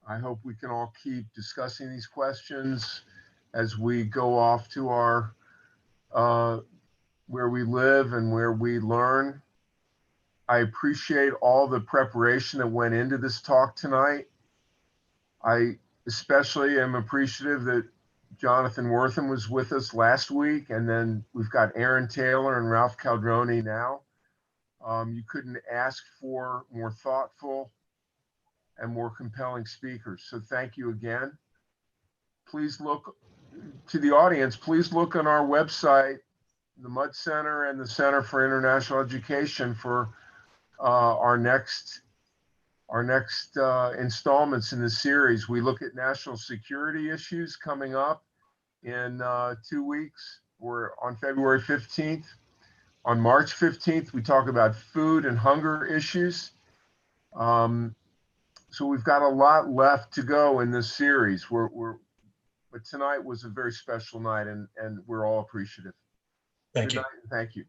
I hope we can all keep discussing these questions as we go off to our where we live and where we learn. I appreciate all the preparation that went into this talk tonight. I especially am appreciative that Jonathan Wortham was with us last week, and then we've got Erin Taylor and Ralph Caldroni now. You couldn't ask for more thoughtful and more compelling speakers. So thank you again. Please look to the audience, please look on our website, the Mudd Center and the Center for International Education, for our next installments in the series. We look at national security issues coming up in 2 weeks. We're on February 15th. On March 15th, we talk about food and hunger issues. So we've got a lot left to go in this series. But tonight was a very special night, and we're all appreciative. Thank you. Good night, and thank you.